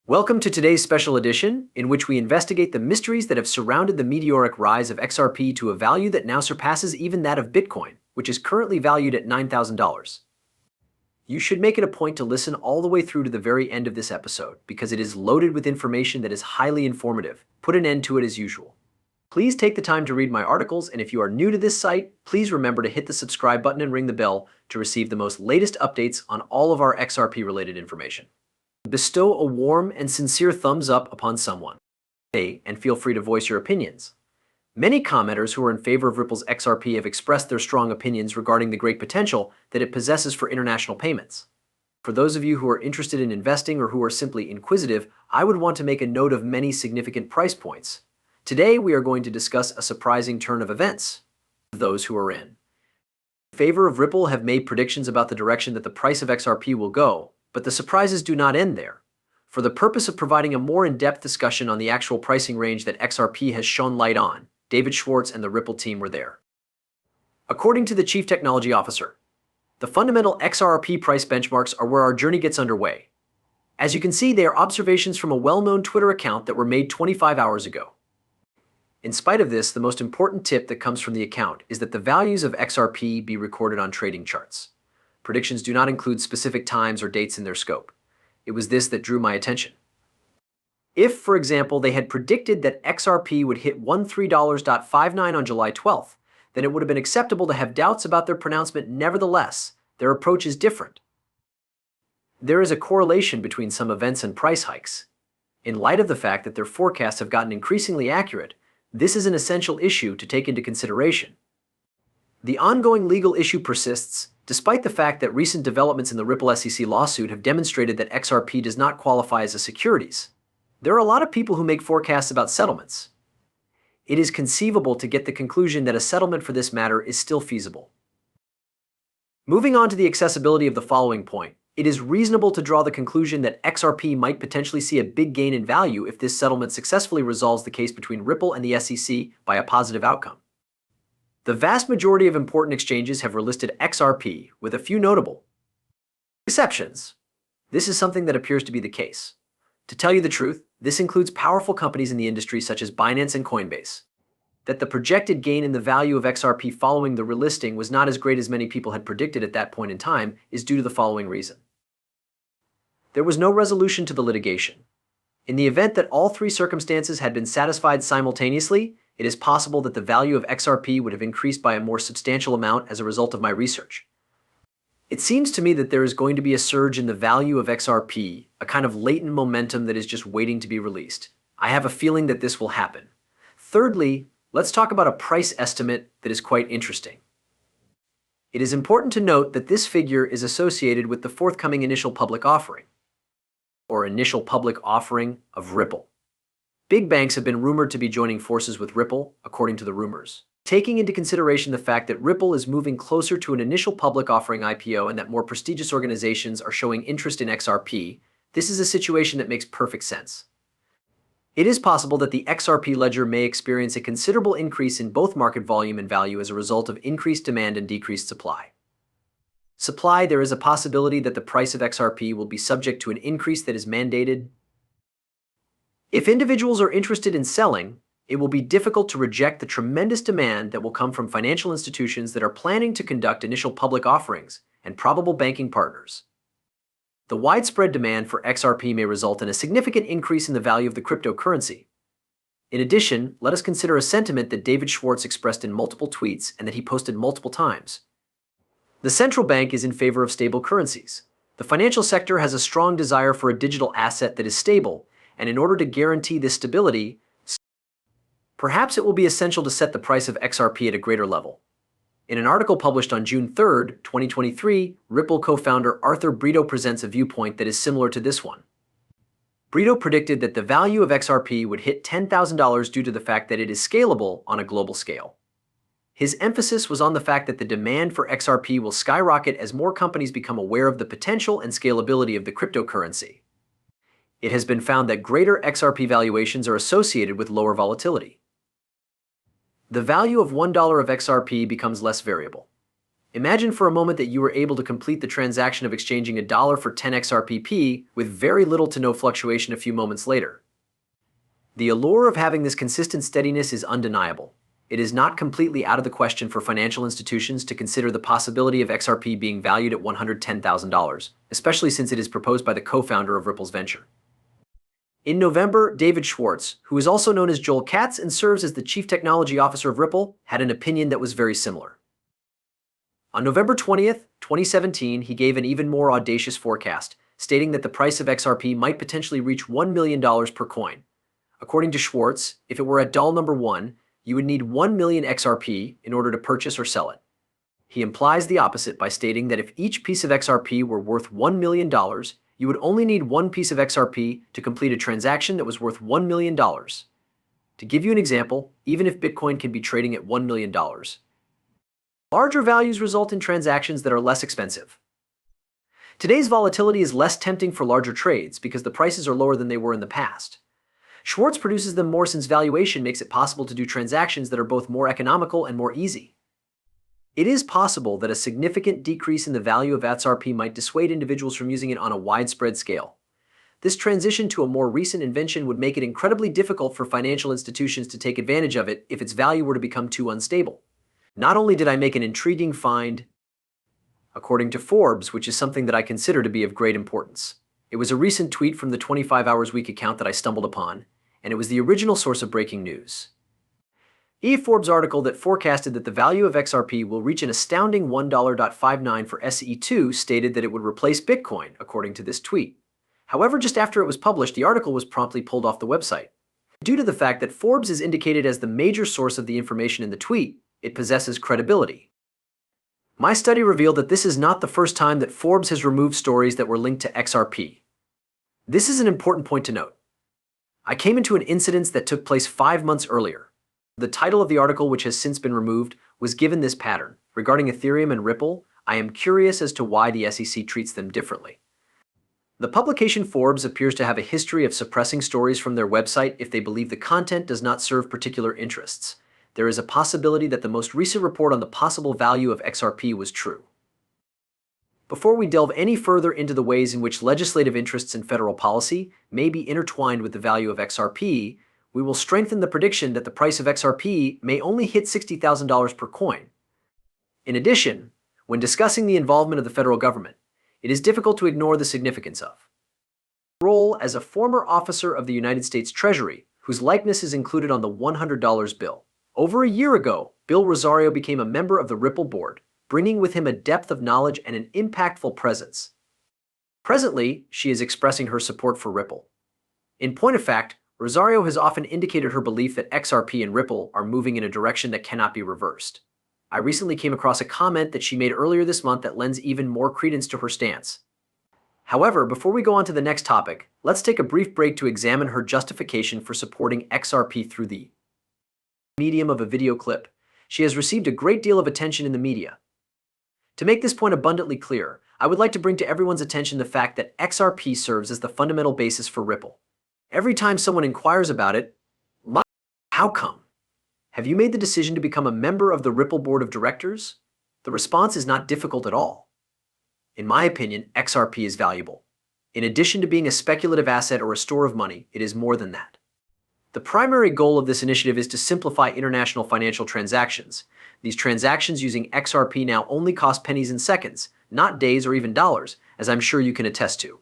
Welcome to today's special edition, in which we investigate the mysteries that have surrounded the meteoric rise of XRP to a value that now surpasses even that of Bitcoin, which is currently valued at $9,000. You should make it a point to listen all the way through to the very end of this episode, because it is loaded with information that is highly informative. Put an end to it as usual. Please take the time to read my articles, and if you are new to this site, please remember to hit the subscribe button and ring the bell to receive the most latest updates on all of our XRP-related information. Bestow a warm and sincere thumbs up upon someone, and feel free to voice your opinions. Many commenters who are in favor of Ripple's XRP have expressed their strong opinions regarding the great potential that it possesses for international payments. For those of you who are interested in investing or who are simply inquisitive, I would want to make a note of many significant price points. Today, we are going to discuss a surprising turn of events. Those who are in favor of Ripple have made predictions about the direction that the price of XRP will go, but the surprises do not end there. For the purpose of providing a more in-depth discussion on the actual pricing range that XRP has shone light on, David Schwartz and the Ripple team were there. According to the Chief Technology Officer, the fundamental XRP price benchmarks are where our journey gets underway. As you can see, they are observations from a well-known Twitter account that were made 25 hours ago. In spite of this, the most important tip that comes from the account is that the values of XRP be recorded on trading charts. Predictions do not include specific times or dates in their scope. It was this that drew my attention. If, for example, they had predicted that XRP would hit $13.59 on July 12th, then it would have been acceptable to have doubts about their pronouncement. Nevertheless, their approach is different. There is a correlation between some events and price hikes. In light of the fact that their forecasts have gotten increasingly accurate, this is an essential issue to take into consideration. The ongoing legal issue persists, despite the fact that recent developments in the Ripple SEC lawsuit have demonstrated that XRP does not qualify as a securities. There are a lot of people who make forecasts about settlements. It is conceivable to get the conclusion that a settlement for this matter is still feasible. Moving on to the accessibility of the following point, it is reasonable to draw the conclusion that XRP might potentially see a big gain in value if this settlement successfully resolves the case between Ripple and the SEC by a positive outcome. The vast majority of important exchanges have relisted XRP, with a few notable exceptions. This is something that appears to be the case. To tell you the truth, this includes powerful companies in the industry such as Binance and Coinbase. That the projected gain in the value of XRP following the relisting was not as great as many people had predicted at that point in time is due to the following reason. There was no resolution to the litigation. In the event that all three circumstances had been satisfied simultaneously, it is possible that the value of XRP would have increased by a more substantial amount as a result of my research. It seems to me that there is going to be a surge in the value of XRP, a kind of latent momentum that is just waiting to be released. I have a feeling that this will happen. Thirdly, let's talk about a price estimate that is quite interesting. It is important to note that this figure is associated with the forthcoming initial public offering, or initial public offering of Ripple. Big banks have been rumored to be joining forces with Ripple, according to the rumors. Taking into consideration the fact that Ripple is moving closer to an initial public offering IPO and that more prestigious organizations are showing interest in XRP, this is a situation that makes perfect sense. It is possible that the XRP ledger may experience a considerable increase in both market volume and value as a result of increased demand and decreased supply. There is a possibility that the price of XRP will be subject to an increase that is mandated. If individuals are interested in selling, it will be difficult to reject the tremendous demand that will come from financial institutions that are planning to conduct initial public offerings and probable banking partners. The widespread demand for XRP may result in a significant increase in the value of the cryptocurrency. In addition, let us consider a sentiment that David Schwartz expressed in multiple tweets and that he posted multiple times. The central bank is in favor of stable currencies. The financial sector has a strong desire for a digital asset that is stable, and in order to guarantee this stability, perhaps it will be essential to set the price of XRP at a greater level. In an article published on June 3, 2023, Ripple co-founder Arthur Brito presents a viewpoint that is similar to this one. Brito predicted that the value of XRP would hit $10,000 due to the fact that it is scalable on a global scale. His emphasis was on the fact that the demand for XRP will skyrocket as more companies become aware of the potential and scalability of the cryptocurrency. It has been found that greater XRP valuations are associated with lower volatility. The value of $1 of XRP becomes less variable. Imagine for a moment that you were able to complete the transaction of exchanging $1 for 10 XRPP with very little to no fluctuation a few moments later. The allure of having this consistent steadiness is undeniable. It is not completely out of the question for financial institutions to consider the possibility of XRP being valued at $110,000, especially since it is proposed by the co-founder of Ripple's venture. In November, David Schwartz, who is also known as Joel Katz and serves as the Chief Technology Officer of Ripple, had an opinion that was very similar. On November 20th, 2017, he gave an even more audacious forecast, stating that the price of XRP might potentially reach $1 million per coin. According to Schwartz, if it were at doll number 1, you would need 1 million XRP in order to purchase or sell it. He implies the opposite by stating that if each piece of XRP were worth $1 million, you would only need one piece of XRP to complete a transaction that was worth $1 million. To give you an example, even if Bitcoin can be trading at $1 million, larger values result in transactions that are less expensive. Today's volatility is less tempting for larger trades because the prices are lower than they were in the past. Schwartz produces them more since valuation makes it possible to do transactions that are both more economical and more easy. It is possible that a significant decrease in the value of XRP might dissuade individuals from using it on a widespread scale. This transition to a more recent invention would make it incredibly difficult for financial institutions to take advantage of it if its value were to become too unstable. Not only did I make an intriguing find, according to Forbes, which is something that I consider to be of great importance. It was a recent tweet from the 25 Hours Week account that I stumbled upon, and it was the original source of breaking news. A Forbes article that forecasted that the value of XRP will reach an astounding $1.59 for SE2 stated that it would replace Bitcoin, according to this tweet. However, just after it was published, the article was promptly pulled off the website. Due to the fact that Forbes is indicated as the major source of the information in the tweet, it possesses credibility. My study revealed that this is not the first time that Forbes has removed stories that were linked to XRP. This is an important point to note. I came into an incident that took place 5 months earlier. The title of the article, which has since been removed, was given this pattern. Regarding Ethereum and Ripple, I am curious as to why the SEC treats them differently. The publication Forbes appears to have a history of suppressing stories from their website if they believe the content does not serve particular interests. There is a possibility that the most recent report on the possible value of XRP was true. Before we delve any further into the ways in which legislative interests and federal policy may be intertwined with the value of XRP, we will strengthen the prediction that the price of XRP may only hit $60,000 per coin. In addition, when discussing the involvement of the federal government, it is difficult to ignore the significance of role as a former officer of the United States Treasury, whose likeness is included on the $100 bill. Over a year ago, Bill Rosario became a member of the Ripple board, bringing with him a depth of knowledge and an impactful presence. Presently, she is expressing her support for Ripple. In point of fact, Rosario has often indicated her belief that XRP and Ripple are moving in a direction that cannot be reversed. I recently came across a comment that she made earlier this month that lends even more credence to her stance. However, before we go on to the next topic, let's take a brief break to examine her justification for supporting XRP through the medium of a video clip. She has received a great deal of attention in the media. To make this point abundantly clear, I would like to bring to everyone's attention the fact that XRP serves as the fundamental basis for Ripple. Every time someone inquires about it, how come? Have you made the decision to become a member of the Ripple board of directors? The response is not difficult at all. In my opinion, XRP is valuable. In addition to being a speculative asset or a store of money, it is more than that. The primary goal of this initiative is to simplify international financial transactions. These transactions using XRP now only cost pennies and seconds, not days or even dollars, as I'm sure you can attest to.